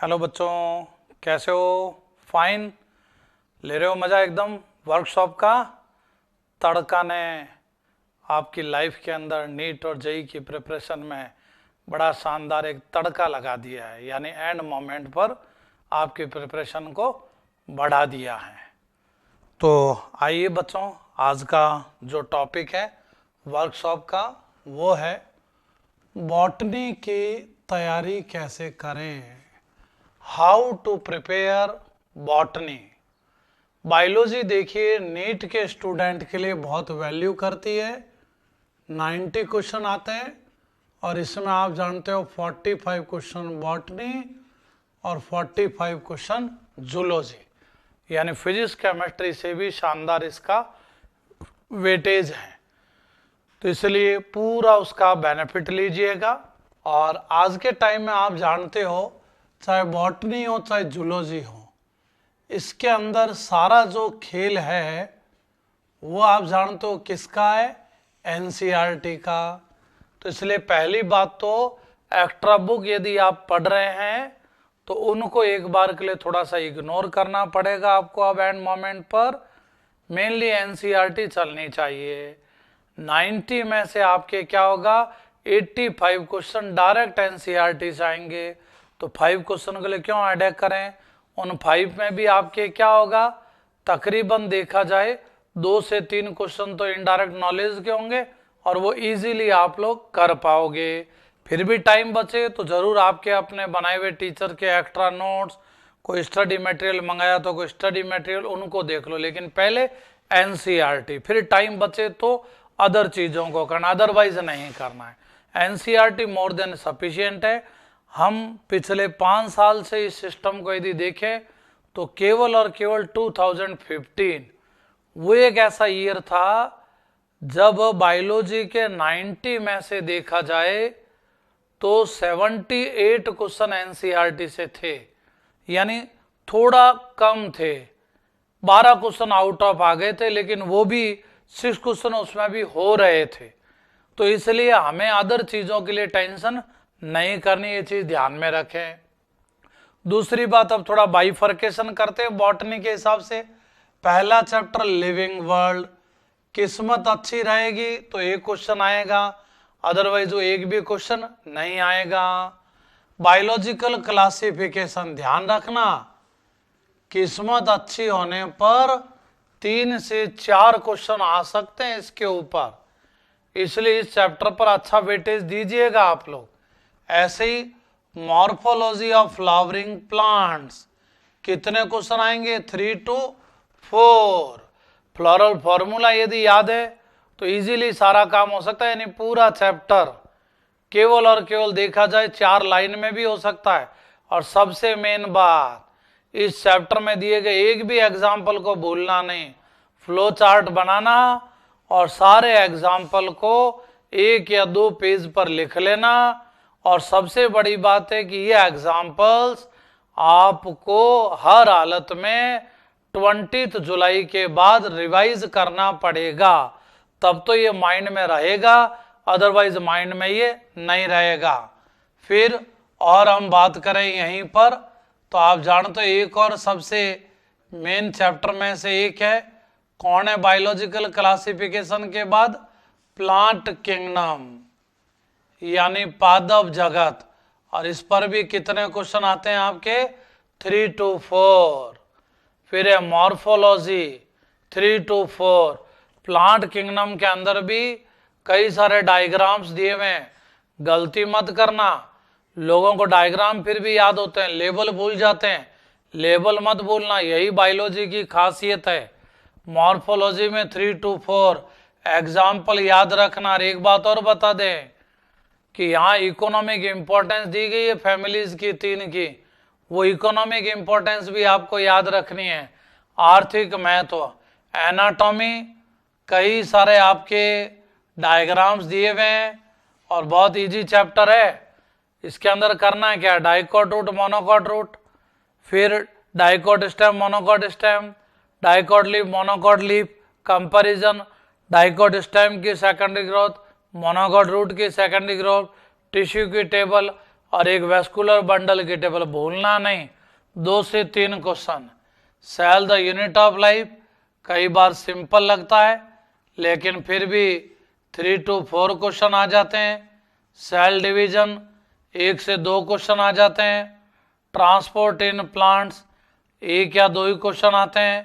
Hello बच्चों, कैसे हो? फाइन? ले रहे हो मज़ा एकदम वर्कशॉप का? तड़का ने आपकी लाइफ के अंदर नीट और जेई की प्रिपरेशन में बड़ा शानदार एक तड़का लगा दिया है, यानी एंड मोमेंट पर आपकी प्रिपरेशन को बढ़ा दिया है। तो आइए बच्चों, आज का जो टॉपिक है वर्कशॉप का वो है बॉटनी की तैयारी कैसे करें। How to prepare botany. Biology देखिए नीट के स्टूडेंट के लिए बहुत वैल्यू करती है। 90 क्वेश्चन आते हैं और इसमें आप जानते हो 45 क्वेश्चन बॉटनी और 45 क्वेश्चन जूलॉजी, यानी फिजिक्स केमिस्ट्री से भी शानदार इसका वेटेज है। तो इसलिए पूरा उसका बेनिफिट लीजिएगा। और आज के टाइम में आप जानते हो चाहे बॉटनी हो चाहे जूलॉजी हो, इसके अंदर सारा जो खेल है वो आप जानते हो किसका है? एनसीईआरटी का। तो इसलिए पहली बात तो एक्स्ट्रा बुक यदि आप पढ़ रहे हैं तो उनको एक बार के लिए थोड़ा सा इग्नोर करना पड़ेगा आपको। अब एंड मोमेंट पर मेनली एनसीईआरटी चलनी चाहिए। 90 में से आपके क्या होगा, 85 क्वेश्चन डायरेक्ट एनसीईआरटी से आएंगे। तो 5 क्वेश्चन के लिए क्यों अटैक करें? उन 5 में भी आपके क्या होगा, तकरीबन देखा जाए 2 से 3 क्वेश्चन तो इनडायरेक्ट नॉलेज के होंगे और वो इजीली आप लोग कर पाओगे। फिर भी टाइम बचे तो जरूर आपके अपने बनाए हुए टीचर के एक्स्ट्रा नोट्स, कोई स्टडी मटेरियल मंगाया तो कोई स्टडी मटेरियल, उनको देख लो, लेकिन पहले एनसीईआरटी, फिर टाइम बचे तो अदर चीज़ों को करना, अदरवाइज नहीं करना है। एनसीईआरटी मोर देन सफिशिएंट है। हम पिछले 5 साल से इस सिस्टम को यदि देखें तो केवल और केवल 2015 वो एक ऐसा ईयर था जब बायोलॉजी के 90 में से देखा जाए तो 78 क्वेश्चन एनसीईआरटी से थे, यानी थोड़ा कम थे। 12 क्वेश्चन आउट ऑफ आ गए थे, लेकिन वो भी 6 क्वेश्चन उसमें भी हो रहे थे। तो इसलिए हमें अदर चीज़ों के लिए टेंशन नहीं करनी, ये चीज़ ध्यान में रखें। दूसरी बात, अब थोड़ा बाइफर्केशन करते हैं बॉटनी के हिसाब से। पहला चैप्टर लिविंग वर्ल्ड, किस्मत अच्छी रहेगी तो एक क्वेश्चन आएगा, अदरवाइज वो एक भी क्वेश्चन नहीं आएगा। बायोलॉजिकल क्लासिफिकेशन ध्यान रखना, किस्मत अच्छी होने पर 3 से 4 क्वेश्चन आ सकते हैं इसके ऊपर, इसलिए इस चैप्टर पर अच्छा वेटेज दीजिएगा आप लोग। ऐसे ही मॉर्फोलॉजी ऑफ फ्लावरिंग प्लांट्स, कितने क्वेश्चन आएंगे? 3 to 4। फ्लोरल फॉर्मूला यदि याद है तो इजीली सारा काम हो सकता है, यानी पूरा चैप्टर केवल और केवल देखा जाए 4 लाइन में भी हो सकता है। और सबसे मेन बात, इस चैप्टर में दिए गए एक भी एग्जाम्पल को भूलना नहीं, फ्लो चार्ट बनाना और सारे एग्जाम्पल को 1 या 2 पेज पर लिख लेना। और सबसे बड़ी बात है कि ये एग्जाम्पल्स आपको हर हालत में 20 जुलाई के बाद रिवाइज करना पड़ेगा, तब तो ये माइंड में रहेगा, अदरवाइज माइंड में ये नहीं रहेगा। फिर और हम बात करें यहीं पर तो आप जानते हो एक और सबसे मेन चैप्टर में से एक है, कौन है बायोलॉजिकल क्लासिफिकेशन के बाद? प्लांट किंगडम, यानी पादप जगत। और इस पर भी कितने क्वेश्चन आते हैं आपके? 3 to 4। फिर है मॉर्फोलॉजी, 3 to 4। प्लांट किंगडम के अंदर भी कई सारे डायग्राम्स दिए हुए हैं, गलती मत करना। लोगों को डायग्राम फिर भी याद होते हैं, लेबल भूल जाते हैं, लेबल मत भूलना, यही बायोलॉजी की खासियत है। मॉर्फोलॉजी में 3 to 4 एग्जाम्पल याद रखना। और एक बात और बता दें कि यहाँ इकोनॉमिक इम्पोर्टेंस दी गई है फैमिलीज की 3 की, वो इकोनॉमिक इम्पोर्टेंस भी आपको याद रखनी है। आर्थिक महत्व, एनाटॉमी, कई सारे आपके डायग्राम्स दिए हुए हैं और बहुत इजी चैप्टर है। इसके अंदर करना है क्या? डाइकोट रूट, मोनोकोट रूट, फिर dicot stem, monocot stem, dicot leaf, monocot leaf, comparison, dicot stem की सेकेंडरी ग्रोथ, मोनोकोट रूट की सेकेंडरी ग्रोथ, टिश्यू की टेबल और एक वेस्कुलर बंडल की टेबल भूलना नहीं। 2 से 3 question. Cell the unit of life कई बार सिंपल लगता है लेकिन फिर भी 3 to 4 क्वेश्चन आ जाते हैं। सेल डिवीजन 1 से 2 क्वेश्चन आ जाते हैं। ट्रांसपोर्ट इन प्लांट्स 1 या 2 ही क्वेश्चन आते हैं।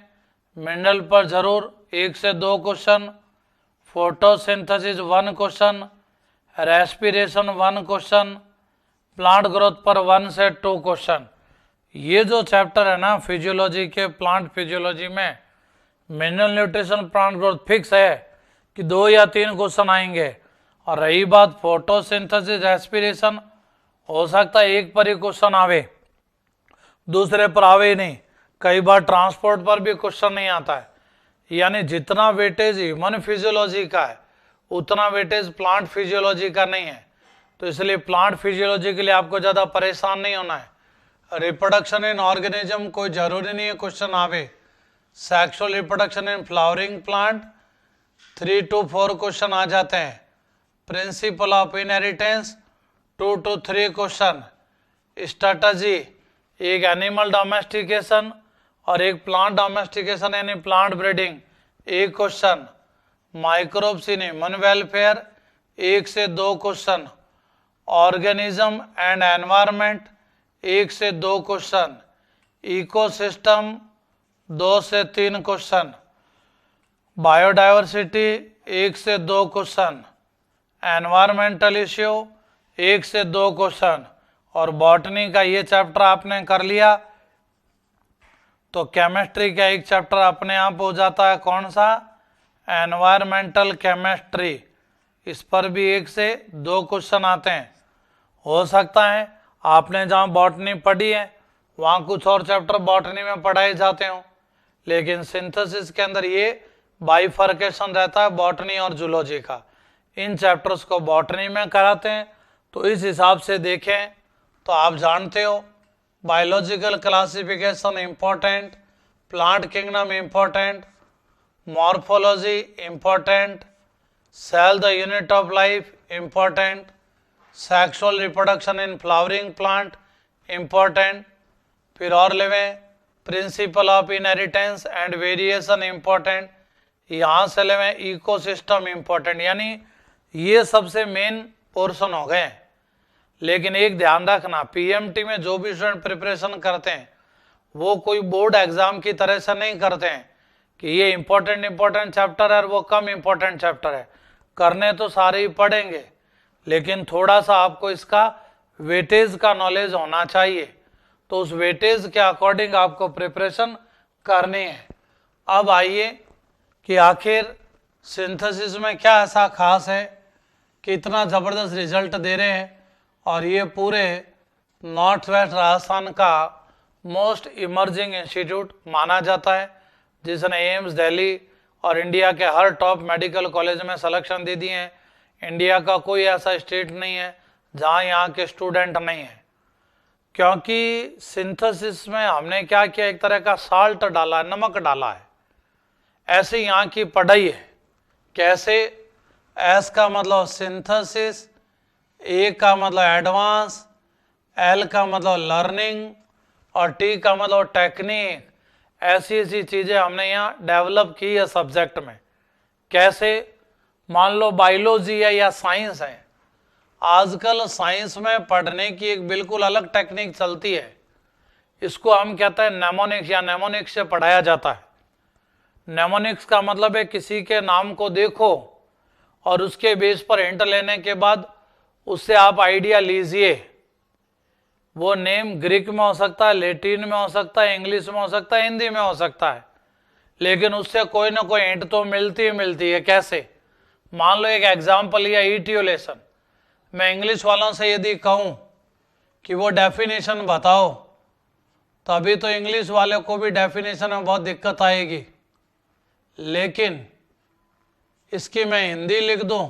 मिनरल पर जरूर 1 से 2 question. Photosynthesis 1 question. Respiration 1 question. Plant growth पर 1 से 2 क्वेश्चन। ये जो चैप्टर है ना फिजियोलॉजी के, प्लांट फिजियोलॉजी में mineral nutrition plant growth fix है कि 2 या 3 क्वेश्चन आएंगे। और रही बात फोटोसिंथेसिस रेस्पिरेशन, हो सकता है एक पर ही क्वेश्चन आवे, दूसरे पर आवे ही नहीं। कई बार ट्रांसपोर्ट पर भी क्वेश्चन नहीं आता है। यानी जितना वेटेज ह्यूमन फिजियोलॉजी का है उतना वेटेज प्लांट फिजियोलॉजी का नहीं है। तो इसलिए प्लांट फिजियोलॉजी के लिए आपको ज़्यादा परेशान नहीं होना है। रिप्रोडक्शन इन ऑर्गेनिज्म कोई जरूरी नहीं है क्वेश्चन आवे। Sexual reproduction in flowering plant 3 to 4 question आ जाते हैं। Principle of inheritance 2 to 3 question. Strategy एक एनिमल डोमेस्टिकेशन और एक प्लांट डोमेस्टिकेशन यानी plant breeding 1 question. Microbes in human welfare 1 से 2 क्वेश्चन। ऑर्गेनिज्म एंड एनवायरनमेंट 1 से 2 क्वेश्चन। इकोसिस्टम 2 से 3 क्वेश्चन। बायोडाइवर्सिटी 1 से 2 क्वेश्चन। एनवायरमेंटल इश्यू 1 से 2 क्वेश्चन। और बॉटनी का ये चैप्टर आपने कर लिया तो केमिस्ट्री का एक चैप्टर अपने आप हो जाता है। कौन सा? Environmental chemistry. इस पर भी 1 से 2 क्वेश्चन आते हैं। हो सकता है आपने जहाँ बॉटनी पढ़ी है वहाँ कुछ और चैप्टर बॉटनी में पढ़ाए जाते हो, लेकिन सिंथेसिस के अंदर ये बाइफर्केशन रहता है बॉटनी और जूलॉजी का। इन चैप्टर्स को बॉटनी में कराते हैं। तो इस हिसाब से देखें तो आप जानते हो biological classification important, plant kingdom important, morphology important, cell the unit of life important, sexual reproduction in flowering plant important. फिर और लेवें principle of inheritance and variation important. यहाँ से लेवें इकोसिस्टम इम्पोर्टेंट। यानी ये सबसे मेन पोर्शन हो गए। लेकिन एक ध्यान रखना, पीएमटी में जो भी स्टूडेंट प्रिपरेशन करते हैं वो कोई बोर्ड एग्जाम की तरह से नहीं करते हैं कि ये इम्पोर्टेंट चैप्टर है और वो कम इम्पोर्टेंट चैप्टर है। करने तो सारे ही पढ़ेंगे लेकिन थोड़ा सा आपको इसका वेटेज का नॉलेज होना चाहिए। तो उस वेटेज के अकॉर्डिंग आपको प्रिपरेशन करनी है। अब आइए कि आखिर सिंथेसिस में क्या ऐसा खास है कि इतना ज़बरदस्त रिजल्ट दे रहे हैं और ये पूरे नॉर्थ वेस्ट राजस्थान का मोस्ट इमर्जिंग इंस्टीट्यूट माना जाता है, जिसने एम्स दिल्ली और इंडिया के हर टॉप मेडिकल कॉलेज में सिलेक्शन दे दिए हैं। इंडिया का कोई ऐसा स्टेट नहीं है जहाँ यहाँ के स्टूडेंट नहीं है, क्योंकि सिंथेसिस में हमने क्या किया, एक तरह का साल्ट डाला है, नमक डाला है। ऐसे यहाँ की पढ़ाई है। कैसे? एस का मतलब सिंथेसिस, ए का मतलब एडवांस, एल का मतलब लर्निंग और टी का मतलब टेक्निक। ऐसी ऐसी चीज़ें हमने यहाँ डेवलप की है सब्जेक्ट में। कैसे? मान लो बायोलॉजी है या साइंस है, आजकल साइंस में पढ़ने की एक बिल्कुल अलग टेक्निक चलती है। इसको हम कहते हैं नेमोनिक्स या नेमोनिक्स से पढ़ाया जाता है। नेमोनिक्स का मतलब है किसी के नाम को देखो और उसके बेस पर हिंट लेने के बाद उससे आप आइडिया लीजिए। वो नेम ग्रीक में हो सकता है, लैटिन में हो सकता है, इंग्लिश में हो सकता है, हिंदी में हो सकता है, लेकिन उससे कोई ना कोई हिंट तो मिलती ही मिलती है। कैसे? मान लो एक एग्जाम्पल लिया इटियोलेशन। मैं इंग्लिश वालों से यदि कहूँ कि वो डेफिनेशन बताओ तो अभी तो इंग्लिश वाले को भी डेफिनेशन में बहुत दिक्कत आएगी, लेकिन इसकी मैं हिंदी लिख दूँ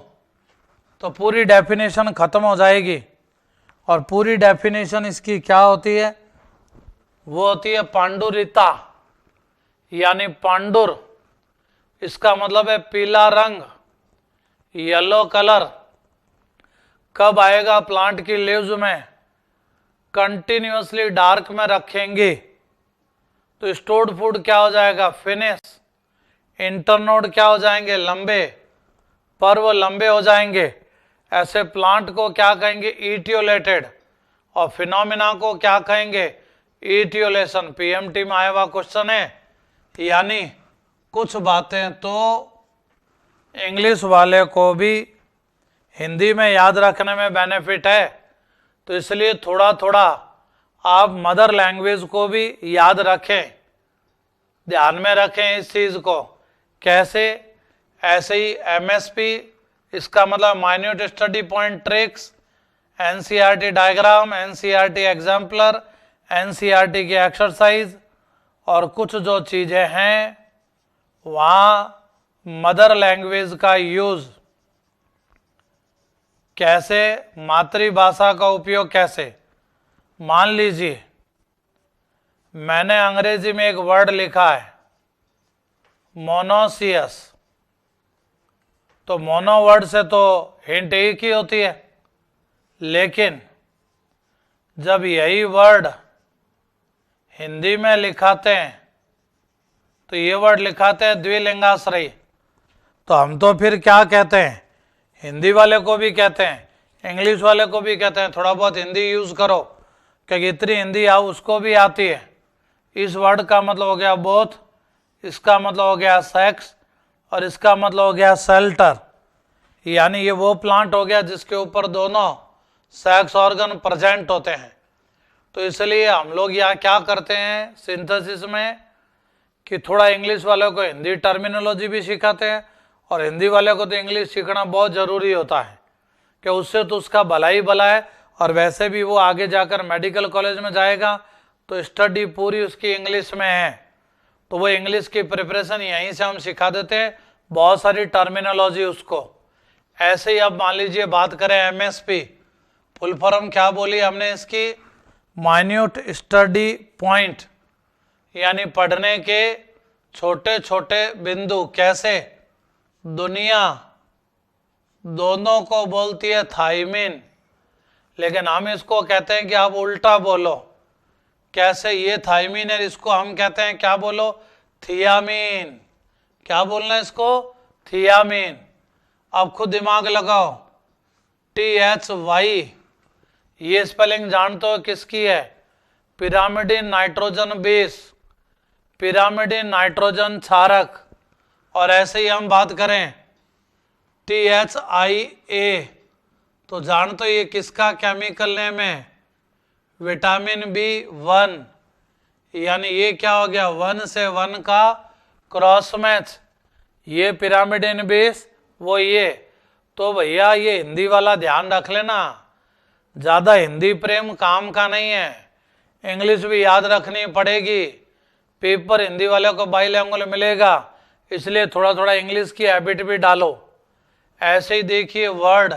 तो पूरी डेफिनेशन खत्म हो जाएगी। और पूरी डेफिनेशन इसकी क्या होती है? वो होती है पांडुरिता, यानी पांडुर। इसका मतलब है पीला रंग, येलो कलर। कब आएगा प्लांट की लीव्स में? कंटिन्यूअसली डार्क में रखेंगे तो स्टोर्ड फूड क्या हो जाएगा, फिनिश। इंटरनोड क्या हो जाएंगे, लंबे, पर्व लंबे हो जाएंगे। ऐसे प्लांट को क्या कहेंगे, इटियोलेटेड, और फिनोमिना को क्या कहेंगे, इटियोलेशन। पीएमटी में आया हुआ क्वेश्चन है। यानी कुछ बातें तो इंग्लिश वाले को भी हिंदी में याद रखने में बेनिफिट है, तो इसलिए थोड़ा थोड़ा आप मदर लैंग्वेज को भी याद रखें, ध्यान में रखें इस चीज को। कैसे, ऐसे ही एमएसपी, इसका मतलब minute study point tricks, NCERT diagram, NCERT exemplar, NCERT की एक्सरसाइज, और कुछ जो चीजें हैं वहाँ मदर लैंग्वेज का यूज कैसे, मातृभाषा का उपयोग कैसे। मान लीजिए मैंने अंग्रेजी में एक वर्ड लिखा है मोनोसियस, तो मोनो वर्ड से तो हिंट एक ही होती है, लेकिन जब यही वर्ड हिंदी में लिखाते हैं तो ये वर्ड लिखाते हैं द्विलिंगाश्रयी, तो हम तो फिर क्या कहते हैं, हिंदी वाले को भी कहते हैं, इंग्लिश वाले को भी कहते हैं थोड़ा बहुत हिंदी यूज करो, क्योंकि इतनी हिंदी आओ उसको भी आती है। इस वर्ड का मतलब हो गया बोथ, इसका मतलब हो गया सेक्स, और इसका मतलब हो गया शेल्टर। यानी ये वो प्लांट हो गया जिसके ऊपर दोनों सेक्स ऑर्गन प्रेजेंट होते हैं। तो इसलिए हम लोग यहाँ क्या करते हैं सिंथेसिस में कि थोड़ा इंग्लिश वालों को हिंदी टर्मिनोलॉजी भी सिखाते हैं, और हिंदी वाले को तो इंग्लिश सीखना बहुत ज़रूरी होता है, कि उससे तो उसका भला ही भला है। और वैसे भी वो आगे जाकर मेडिकल कॉलेज में जाएगा तो स्टडी पूरी उसकी इंग्लिश में है, तो वो इंग्लिश की प्रिपरेशन यहीं से हम सिखा देते हैं, बहुत सारी टर्मिनोलॉजी उसको। ऐसे ही अब मान लीजिए बात करें एमएसपी, फुल फॉर्म क्या बोली हमने इसकी, माइन्यूट स्टडी पॉइंट, यानी पढ़ने के छोटे छोटे बिंदु। कैसे, दुनिया दोनों को बोलती है थाइमिन, लेकिन हम इसको कहते हैं कि आप उल्टा बोलो। कैसे, ये थाइमिन है, इसको हम कहते हैं क्या बोलो, थियामीन। क्या बोलना है इसको, थियामीन। अब खुद दिमाग लगाओ, THY, ये स्पेलिंग जानते हो किसकी है, pyrimidine nitrogen base, pyrimidine nitrogen क्षारक। और ऐसे ही हम बात करें THIA, तो जानते हो ये किसका केमिकल नेम है, विटामिन B1। यानी ये क्या हो गया, 1 से 1 का क्रॉस मैच, ये पिरामिडिन बेस, वो ये। तो भैया ये हिंदी वाला ध्यान रख लेना, ज़्यादा हिंदी प्रेम काम का नहीं है, इंग्लिश भी याद रखनी पड़ेगी, पेपर हिंदी वाले को बाईलैंग्वेज मिलेगा, इसलिए थोड़ा थोड़ा इंग्लिश की हैबिट भी डालो। ऐसे ही देखिए वर्ड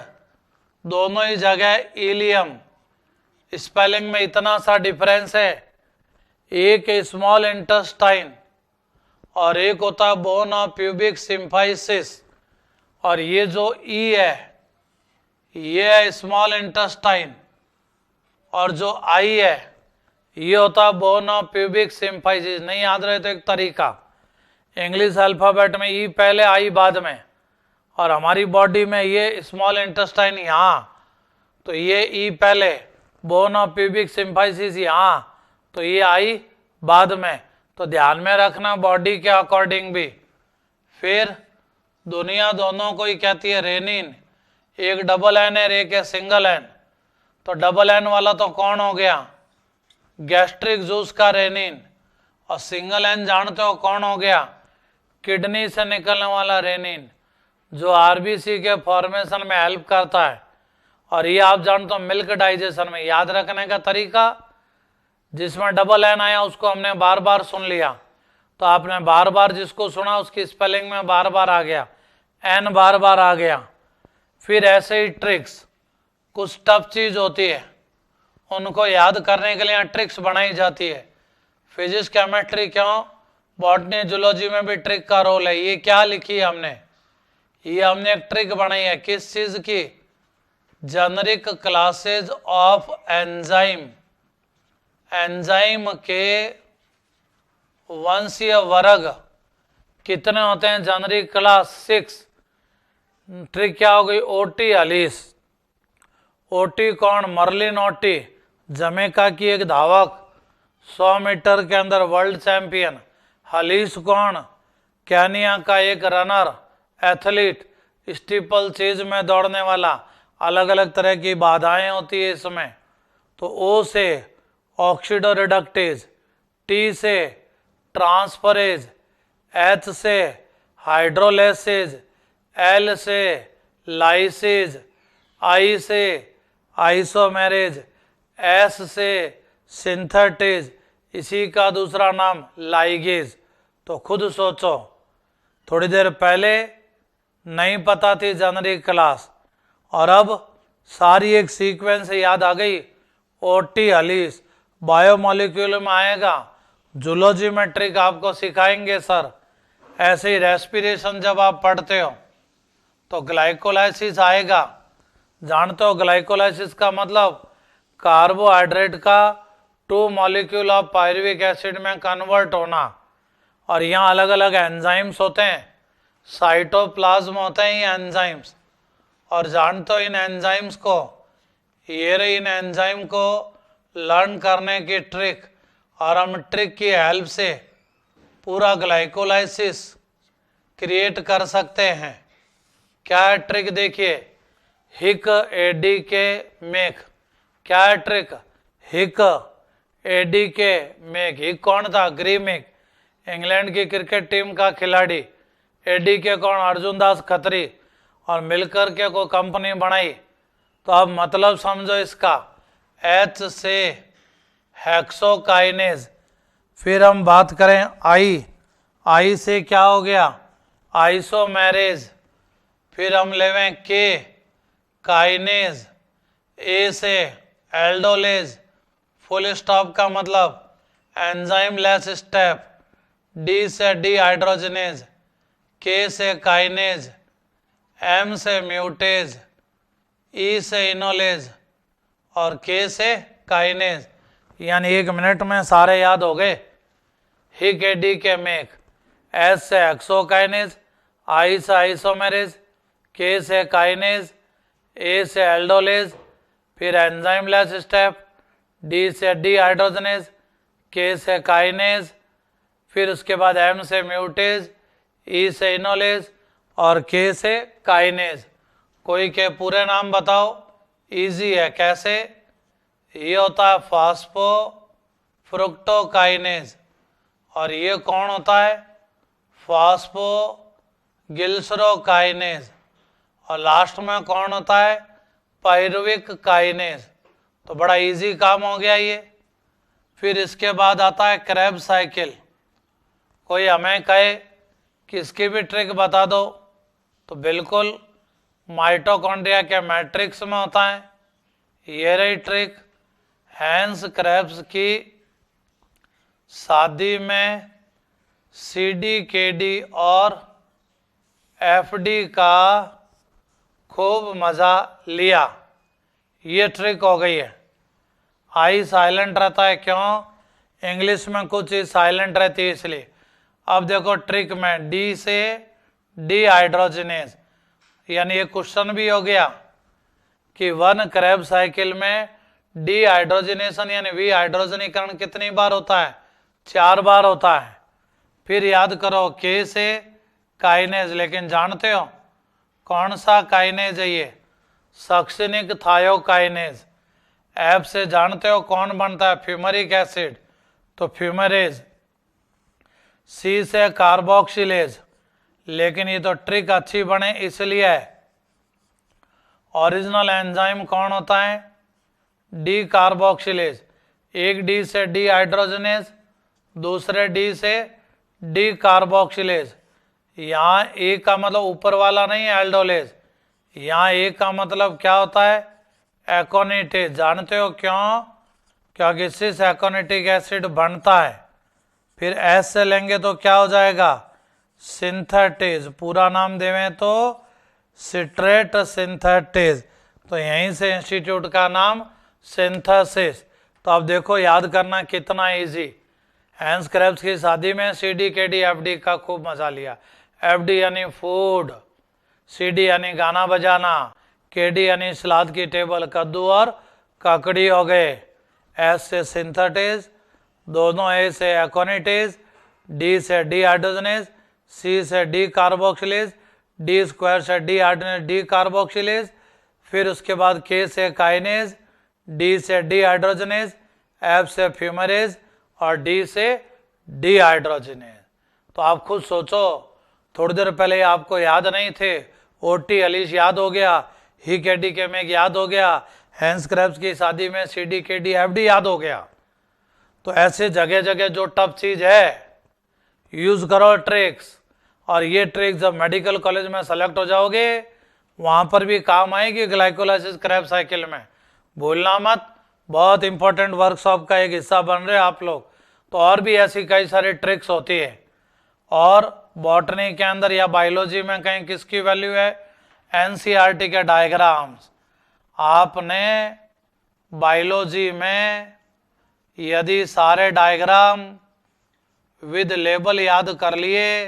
दोनों ही जगह इलियम, स्पेलिंग में इतना सा डिफरेंस है, एक स्मॉल इंटेस्टाइन और एक होता बोन ऑफ प्यूबिक सिम्फाइसिस, और ये जो ई है ये है स्मॉल इंटेस्टाइन, और जो आई है ये होता बोन ऑफ प्यूबिक सिम्फाइसिस। नहीं याद रहे तो एक तरीका, इंग्लिश अल्फ़ाबेट में ई पहले आई बाद में, और हमारी बॉडी में ये स्मॉल इंटेस्टाइन यहाँ, तो ये ई पहले, बोन ऑफ प्यूबिक सिम्फाइसिस यहाँ, तो ये आई बाद में। तो ध्यान में रखना बॉडी के अकॉर्डिंग भी। फिर दुनिया दोनों को ही कहती है रेनिन, एक डबल एन है एक है सिंगल एन, तो डबल एन वाला तो कौन हो गया, गैस्ट्रिक जूस का रेनिन, और सिंगल एन जानते हो कौन हो गया, किडनी से निकलने वाला रेनिन, जो आरबीसी के फॉर्मेशन में हेल्प करता है। और ये आप जानते हो मिल्क डाइजेशन में। याद रखने का तरीका, जिसमें डबल एन आया उसको हमने बार बार सुन लिया, तो आपने बार बार जिसको सुना उसकी स्पेलिंग में बार बार आ गया, एन बार बार आ गया। फिर ऐसे ही ट्रिक्स, कुछ टफ चीज होती है उनको याद करने के लिए ट्रिक्स बनाई जाती है। फिजिक्स केमिस्ट्री क्यों, बॉटनी जूलॉजी में भी ट्रिक का रोल है। ये क्या लिखी है हमने, ये हमने एक ट्रिक बनाई है, किस चीज की, generic classes of enzyme. Enzyme के वंशीय वर्ग कितने होते हैं? General class 6। ट्रिक क्या हो गई? ओटी अलीस। ओटी कौन? मर्लिन ओटी, जमैका की एक धावक, 100 मीटर के अंदर वर्ल्ड चैंपियन। हलीस कौन? केनिया का एक रनर, एथलीट, स्टीपल चेज में दौड़ने वाला। अलग अलग तरह की बाधाएं होती है इसमें। तो ओ से ऑक्सीडोरिडक्टेज, टी से ट्रांसफरेज, एच से हाइड्रोलेसेज, एल से लाइसेज, आई से आइसोमेरेज, एस से सिंथेटेज, इसी का दूसरा नाम लाइगेज। तो खुद सोचो, थोड़ी देर पहले नहीं पता थी जनरल क्लास, और अब सारी एक सीक्वेंस याद आ गई। ओटी अलीस बायोमोलिक्यूल में आएगा, जूलॉजी में ट्रिक आपको सिखाएंगे सर। ऐसे ही रेस्पिरेशन जब आप पढ़ते हो तो ग्लाइकोलाइसिस आएगा। जानते हो ग्लाइकोलाइसिस का मतलब? कार्बोहाइड्रेट का 2 मॉलिक्यूल ऑफ पायरुविक एसिड में कन्वर्ट होना। और यहाँ अलग अलग एंजाइम्स होते हैं, साइटोप्लाज्म होते हैं ये एंजाइम्स। और जानते हो इन एंजाइम्स को, ये रही इन एंजाइम को लर्न करने की ट्रिक। और हम ट्रिक की हेल्प से पूरा ग्लाइकोलाइसिस क्रिएट कर सकते हैं। क्या है ट्रिक? देखिए, हिक एडी के मेक। क्या है ट्रिक? हिक एडी के मेक। हिक कौन था? ग्रीमिक, इंग्लैंड की क्रिकेट टीम का खिलाड़ी। एडी के कौन? अर्जुन दास खत्री। और मिलकर के कोई कंपनी बनाई। तो अब मतलब समझो इसका। एच से हेक्सोकाइनेज। फिर हम बात करें आई, आई से क्या हो गया? आइसोमेरेज। फिर हम लेवें के, काइनेज। ए से एल्डोलेज, फुल स्टॉप का मतलब एंजाइम लेस स्टेप। डी से डीहाइड्रोजनेज, के से काइनेज, एम से म्यूटेज, ई से इनोलेज, और के से काइनेज। यानी 1 मिनट में सारे याद हो गए। हिक एडी के मेक, एस से एक्सोकाइनेज, आई से आइसोमेरेज, के से काइनेज, ए से एल्डोलेज, फिर एंजाइम लेस स्टेप, डी से डीहाइड्रोजनेज, के से काइनेज, फिर उसके बाद एम से म्यूटेज, ई से इनोलेज, और के से काइनेज। कोई के पूरे नाम बताओ, इजी है। कैसे? ये होता है फास्फो फ्रुक्टोकाइनेज। और ये कौन होता है? फास्फो गिल्सरोकाइनेज। और लास्ट में कौन होता है? Pyruvic kinase. तो बड़ा इजी काम हो गया ये। फिर इसके बाद आता है क्रेब साइकिल। कोई हमें कहे कि इसकी भी ट्रिक बता दो, तो बिल्कुल माइटोकॉन्ड्रिया के मैट्रिक्स में होता है। ये रही ट्रिक। हैंस क्रेब्स की शादी में सीडी, केडी और एफडी का खूब मजा लिया। ये ट्रिक हो गई है। आई साइलेंट रहता है, क्यों? इंग्लिश में कुछ चीज साइलेंट रहती है इसलिए। अब देखो ट्रिक में डी से डीहाइड्रोजनेज, यानी ये क्वेश्चन भी हो गया कि 1 क्रेब साइकिल में डीहाइड्रोजनेशन यानी विहाइड्रोजनीकरण कितनी बार होता है? 4 बार होता है। फिर याद करो के से काइनेज, लेकिन जानते हो कौन सा काइनेज है ये? Succinic thiokinase. एफ से जानते हो कौन बनता है? फ्यूमरिक एसिड, तो फ्यूमरेज। सी से कार्बोक्सिलेज, लेकिन ये तो ट्रिक अच्छी बने इसलिए है। ओरिजिनल एंजाइम कौन होता है? D carboxylase. एक डी से डीहाइड्रोजनेज, दूसरे डी से डी कार्बोक्सिलेज। यहाँ ए का मतलब ऊपर वाला नहीं है एल्डोलेज, यहाँ ए का मतलब क्या होता है? एकोनिटेज। जानते हो क्यों? क्योंकि सिस एकोनिटिक एसिड बनता है। फिर एस से लेंगे तो क्या हो जाएगा? सिंथेटेज। पूरा नाम देवें तो सिट्रेट सिंथेटेज। तो यहीं से इंस्टीट्यूट का नाम सिंथेसिस। तो अब देखो याद करना कितना इजी। हैंस क्रेब्स की शादी में CD KD FD का खूब मजा लिया। FD यानी फूड, CD यानी गाना बजाना, KD यानी सलाद की टेबल, कद्दू और ककड़ी हो गए। S से सिंथेटिस, दोनों A से एकोनिटिस, D से डी हाइड्रोजनेस, C से डी कार्बोक्सिलेज, D स्क्वायर से डी हाइड्रोजनेस डी कार्बोक्सिलेज, फिर उसके बाद K से काइनेज, D से डी हाइड्रोजनेस, F से फ्यूमरेज और D से डी हाइड्रोजनेस। तो आप खुद सोचो, थोड़ी देर पहले आपको याद नहीं थे, OT अलीश याद हो गया, ही KD के में याद हो गया, हैंस क्रेब्स की शादी में CD KD FD याद हो गया। तो ऐसे जगह जगह जो टफ चीज है यूज करो ट्रिक्स, और ये ट्रिक्स जब मेडिकल कॉलेज में सेलेक्ट हो जाओगे वहां पर भी काम आएगी ग्लाइकोलाइसिस क्रेब्स साइकिल में, भूलना मत। बहुत इंपॉर्टेंट वर्कशॉप का एक हिस्सा बन रहे आप लोग। तो और भी ऐसी कई सारी ट्रिक्स होती है। और बॉटनी के अंदर या बायोलॉजी में कहीं किसकी वैल्यू है? NCERT के डायग्राम्स। आपने बायोलॉजी में यदि सारे डायग्राम विद लेबल याद कर लिए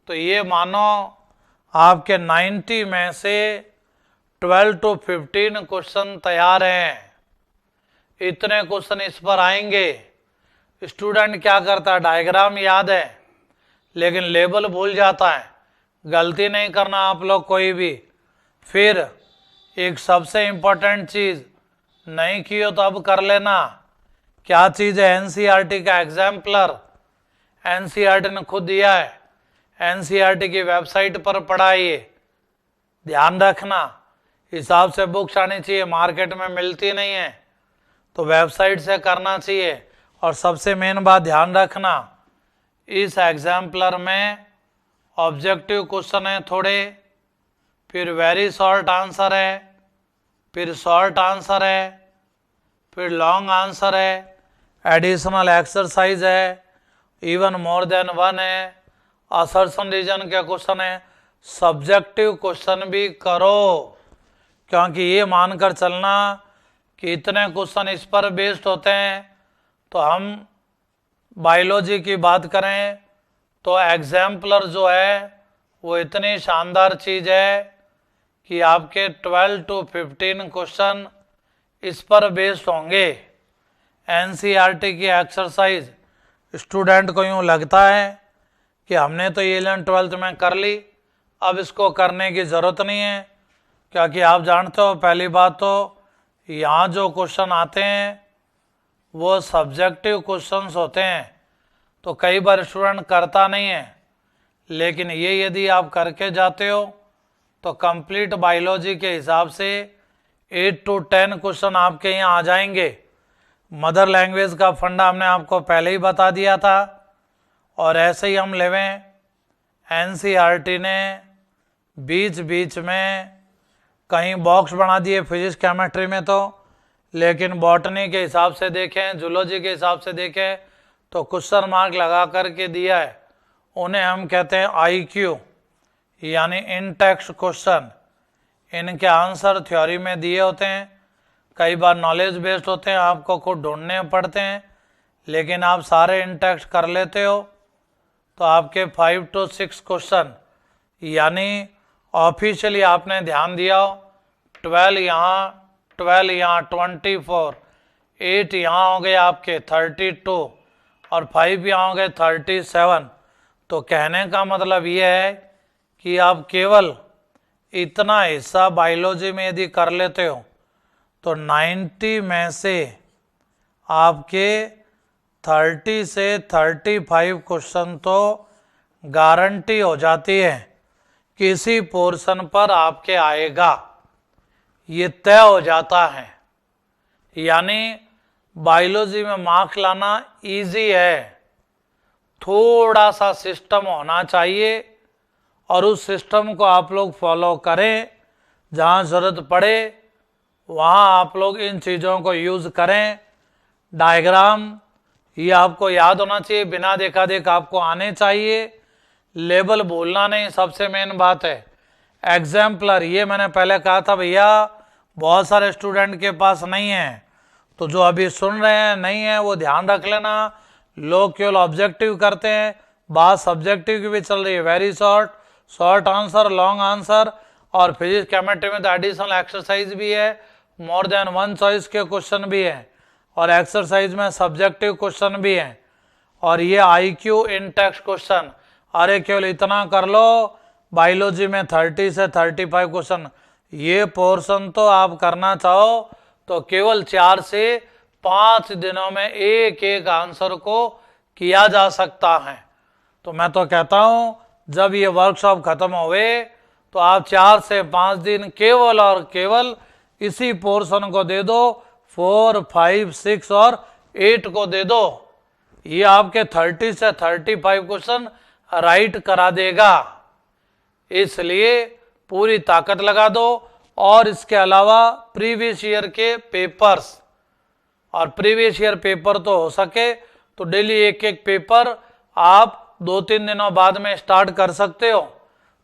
तो ये मानो आपके 90 में से 12 to 15 क्वेश्चन तैयार हैं। इतने क्वेश्चन इस पर आएंगे। स्टूडेंट क्या करता है, डायग्राम याद है लेकिन लेबल भूल जाता है। गलती नहीं करना आप लोग कोई भी। फिर एक सबसे इंपॉर्टेंट चीज नहीं की हो तो अब कर लेना। क्या चीज है? NCERT का एग्जाम्पलर। NCERT ने खुद दिया है, NCERT की वेबसाइट पर पढ़ाइए। ध्यान रखना, हिसाब से बुक्स आनी चाहिए, मार्केट में मिलती नहीं है, तो वेबसाइट से करना चाहिए। और सबसे मेन बात ध्यान रखना, इस एग्जाम्पलर में ऑब्जेक्टिव क्वेश्चन है थोड़े, फिर वेरी शॉर्ट आंसर है, फिर शॉर्ट आंसर है, फिर लॉन्ग आंसर है, एडिशनल एक्सरसाइज है, इवन मोर देन वन है, असर्शन रीजन के क्वेश्चन है। सब्जेक्टिव क्वेश्चन भी करो, क्योंकि ये मानकर चलना कि इतने क्वेश्चन इस पर बेस्ड होते हैं। तो हम बायोलॉजी की बात करें तो एग्जाम्पलर जो है वो इतनी शानदार चीज है कि आपके 12 to 15 क्वेश्चन इस पर बेस्ड होंगे। NCERT की एक्सरसाइज स्टूडेंट को यूँ लगता है कि हमने तो 11th 12th में कर ली, अब इसको करने की ज़रूरत नहीं है। क्योंकि आप जानते हो, पहली बात तो यहाँ जो क्वेश्चन आते हैं वो सब्जेक्टिव क्वेश्चंस होते हैं, तो कई बार स्टूडेंट करता नहीं है। लेकिन ये यदि आप करके जाते हो तो कंप्लीट बायोलॉजी के हिसाब से 8 to 10 क्वेश्चन आपके यहाँ आ जाएंगे। मदर लैंग्वेज का फंडा हमने आपको पहले ही बता दिया था। और ऐसे ही हम लेवें, NCERT ने बीच बीच में कहीं बॉक्स बना दिए फिजिक्स केमिस्ट्री में, तो लेकिन बॉटनी के हिसाब से देखें, जूलॉजी के हिसाब से देखें तो क्वेश्चन मार्क लगा करके दिया है। उन्हें हम कहते हैं IQ यानी इन टेक्स्ट क्वेश्चन। इनके आंसर थ्योरी में दिए होते हैं, कई बार नॉलेज बेस्ड होते हैं, आपको खुद ढूंढने पड़ते हैं। लेकिन आप सारे इन टेक्स्ट कर लेते हो तो आपके 5 to 6 क्वेश्चन, यानी ऑफिशियली आपने ध्यान दिया हो 12 यहाँ 24, 8 यहाँ हो गए आपके 32 और 5 यहाँ हो गए 37। तो कहने का मतलब ये है कि आप केवल इतना हिस्सा बायोलॉजी में यदि कर लेते हो तो 90 में से आपके 30 से 35 क्वेश्चन तो गारंटी हो जाती है किसी पोर्शन पर आपके आएगा, ये तय हो जाता है। यानी बायोलॉजी में मार्क्स लाना इजी है, थोड़ा सा सिस्टम होना चाहिए और उस सिस्टम को आप लोग फॉलो करें। जहाँ ज़रूरत पड़े वहाँ आप लोग इन चीज़ों को यूज़ करें। डायग्राम ये आपको याद होना चाहिए, बिना देखा देखा आपको आने चाहिए। लेबल भूलना नहीं, सबसे मेन बात है। एग्जाम्पलर ये मैंने पहले कहा था भैया, बहुत सारे स्टूडेंट के पास नहीं है, तो जो अभी सुन रहे हैं नहीं है वो ध्यान रख लेना। लोग केवल ऑब्जेक्टिव करते हैं, बात सब्जेक्टिव की भी चल रही है। Very short, short answer, long answer, और फिजिक्स केमिस्ट्री में तो एडिशनल एक्सरसाइज भी है, मोर देन वन चॉइस के क्वेश्चन भी हैं, और एक्सरसाइज में सब्जेक्टिव क्वेश्चन भी हैं, और ये IQ इन टेक्स्ट क्वेश्चन। अरे केवल इतना कर लो, बायोलॉजी में 30 से 35 क्वेश्चन। ये पोर्शन तो आप करना चाहो तो केवल 4 से 5 दिनों में एक एक आंसर को किया जा सकता है। तो मैं तो कहता हूं जब ये वर्कशॉप खत्म हुए तो आप 4 से 5 दिन केवल और केवल इसी पोर्शन को दे दो, 4, 5, 6 और 8 को दे दो। ये आपके 30 से 35 क्वेश्चन राइट करा देगा। इसलिए पूरी ताकत लगा दो। और इसके अलावा प्रीवियस ईयर के पेपर्स, और प्रीवियस ईयर पेपर तो हो सके तो डेली एक एक पेपर आप 2-3 दिनों बाद में स्टार्ट कर सकते हो,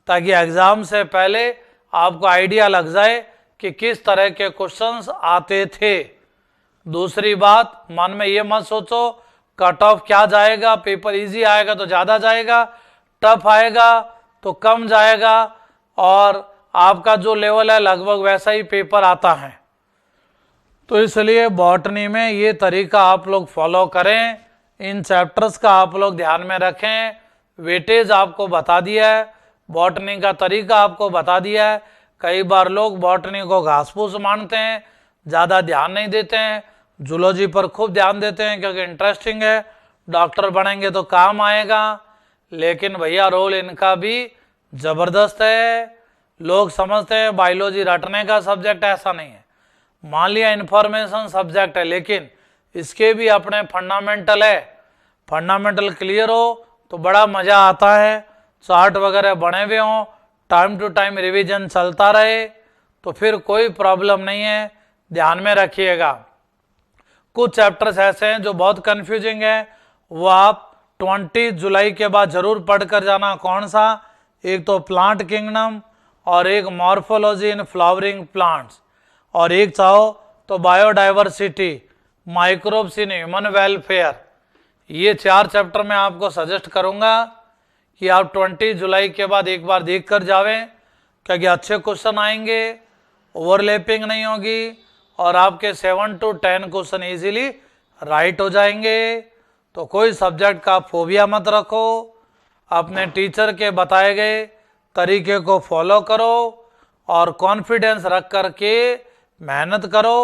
ताकि एग्जाम से पहले आपको आइडिया लग जाए कि किस तरह के क्वेश्चंस आते थे। दूसरी बात, मन में ये मत सोचो कट ऑफ क्या जाएगा, पेपर इजी आएगा तो ज़्यादा जाएगा, टफ आएगा तो कम जाएगा, और आपका जो लेवल है लगभग वैसा ही पेपर आता है। तो इसलिए बॉटनी में ये तरीका आप लोग फॉलो करें, इन चैप्टर्स का आप लोग ध्यान में रखें। वेटेज आपको बता दिया है, बॉटनी का तरीका आपको बता दिया है। कई बार लोग बॉटनी को घास फूस मानते हैं, ज़्यादा ध्यान नहीं देते हैं। जूलॉजी पर खूब ध्यान देते हैं क्योंकि इंटरेस्टिंग है, डॉक्टर बनेंगे तो काम आएगा। लेकिन भैया रोल इनका भी ज़बरदस्त है। लोग समझते हैं बायोलॉजी रटने का सब्जेक्ट, ऐसा नहीं है। मान लिया इन्फॉर्मेशन सब्जेक्ट है, लेकिन इसके भी अपने फंडामेंटल है। फंडामेंटल क्लियर हो तो बड़ा मज़ा आता है, चार्ट वगैरह बने हुए हों, टाइम टू टाइम रिवीजन चलता रहे, तो फिर कोई प्रॉब्लम नहीं है। ध्यान में रखिएगा। कुछ चैप्टर्स ऐसे हैं जो बहुत कंफ्यूजिंग है, वो आप 20 जुलाई के बाद जरूर पढ़ कर जाना। कौन सा? एक तो प्लांट किंगडम, और एक मॉर्फोलॉजी इन फ्लावरिंग प्लांट्स, और एक चाहो तो biodiversity, microbes in human welfare. ये 4 चैप्टर मैं आपको सजेस्ट करूंगा कि आप 20 जुलाई के बाद एक बार देख कर जावें, क्योंकि अच्छे क्वेश्चन आएंगे, ओवरलैपिंग नहीं होगी, और आपके 7 to 10 क्वेश्चन इजीली राइट हो जाएंगे। तो कोई सब्जेक्ट का फोबिया मत रखो, अपने टीचर के बताए गए तरीके को फॉलो करो, और कॉन्फिडेंस रख कर के मेहनत करो,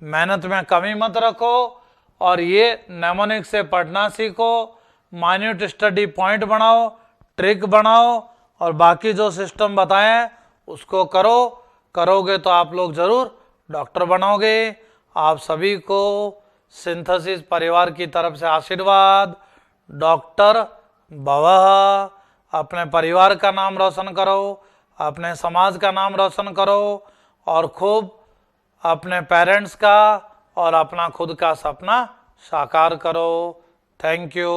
मेहनत में कमी मत रखो, और ये नेमोनिक से पढ़ना सीखो, माइन्यूट स्टडी पॉइंट बनाओ, ट्रिक बनाओ, और बाकी जो सिस्टम बताएं उसको करो। करोगे तो आप लोग जरूर डॉक्टर बनोगे। आप सभी को सिंथेसिस परिवार की तरफ से आशीर्वाद। डॉक्टर भवः। अपने परिवार का नाम रोशन करो, अपने समाज का नाम रोशन करो, और खूब अपने पेरेंट्स का और अपना खुद का सपना साकार करो। Thank you.